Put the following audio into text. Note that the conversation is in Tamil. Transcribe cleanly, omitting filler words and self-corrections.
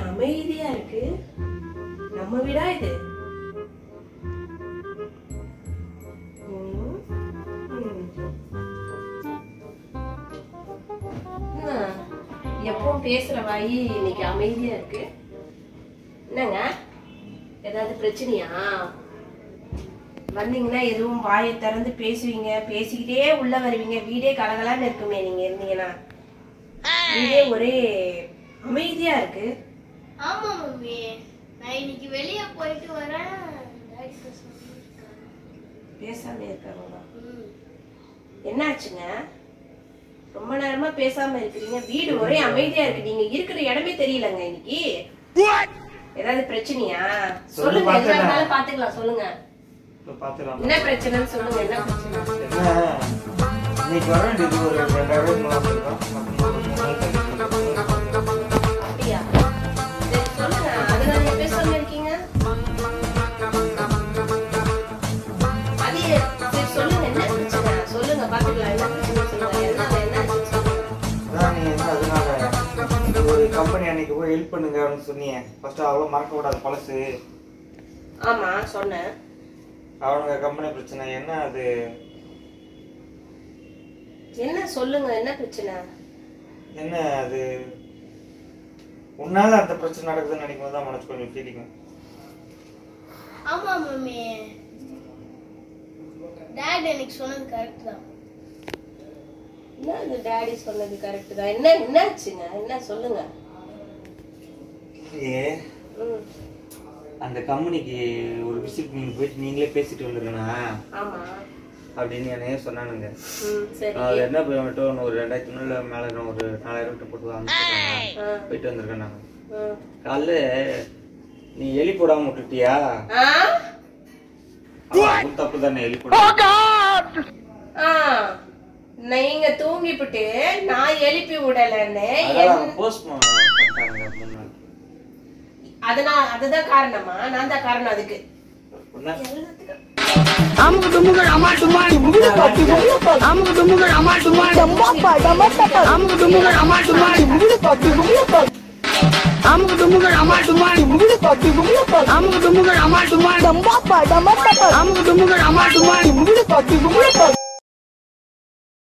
அமைதியா இருக்கு. நம்ம வீடா இது? எப்பவும் பேசுற வாயி இன்னைக்கு அமைதியா இருக்கு. என்னங்க, ஏதாவது பிரச்சனையா? வந்தீங்கன்னா எதுவும் வாயை திறந்து பேசுவீங்க, பேசிக்கிட்டே உள்ள வருவீங்க. வீடே கலகலான்னு இருக்குமே நீங்க இருந்தீங்கன்னா. வீடே ஒரே அமைதியா இருக்கு. ஆமா மம்மி, நான் இன்னைக்கு வெளிய போயிட்டு வரேன். பேசாம இருக்காங்களா? என்னாச்சுங்க? ரொம்ப நேரமா பேசாம இருக்கிறீங்க. வீடு ஒரே அமைதியா இருக்கு. நீங்க இருக்கிற இடமே தெரியலங்க இன்னைக்கு. ஏதாவது பிரச்சனையா? சொல்லுங்க, எதுனால பாத்துக்கலாம். சொல்லுங்க, என்ன பிரச்சனைன்னு சொல்லுங்க. என்ன பிரச்சனை? இன்னைக்கு வர வேண்டியது ஒரு 2000 அப்படியா? சரி சொல்லுங்க, அதனால பேசாம இருக்கீங்க. அது சரி சொல்லுங்க, என்ன பிரச்சனை சொல்லுங்க, பாத்துக்கலாம். என்ன பிரச்சனை சொல்லுங்க. என்ன அதனால ஒரு கம்பெனி அன்னைக்கு போய் ஹெல்ப் பண்ணுங்க அப்படின்னு சொன்னீங்க. ஃபர்ஸ்ட் அவ்வளவு மறக்க கூடாது பழசு. ஆமா சொன்னேன். அவனுங்க கம்பெனி பிரச்சனை என்ன? அது என்ன சொல்லுங்க, என்ன பிரச்சனை? என்ன அது உன்னால அந்த பிரச்சனை நடக்குதுன்னு நினைக்கும் போது தான் மனசு கொஞ்சம் ஃபீலிங். ஆமா மம்மி, டாட் எனக்கு சொன்னது கரெக்ட் தான். என்ன டாடி சொன்னது கரெக்ட் தான்? என்ன என்னாச்சுங்க? என்ன சொல்லுங்க. அந்த கம்பெனிக்கு ஒரு விசிட் நீங்க போயிட்டு நீங்களே பேசிட்டு வந்துருக்கா? ஆமா அப்படின்னு என்னையே சொன்னானுங்க. சரி, அது என்ன போயிட்டு ஒரு 2000 மேல ஒரு 4000 போட்டு போயிட்டு வந்திருக்கேன் நாங்க. காலைல நீ எலி போடாம விட்டுட்டியா? தப்பு தானே எலி போட. நீங்க தூங்கிவிட்டு நான் எழுப்பி விடலன்னு அதனால அதுதான் காரணமா? நான் தான் காரணம் அதுக்கு. அமுக்கு டுமுகள் அமால் டுமால் அமுக்கு டுமுகள் அமால் டுமால் அமுக்கு டுமுகள் அமால் டுமால் அமுக்கு டுமுகள் அமால் டுமால் அமுக்கு டுமுகள் அமால் டுமால் அமுக்கு டுமுகள் அமால் டுமால்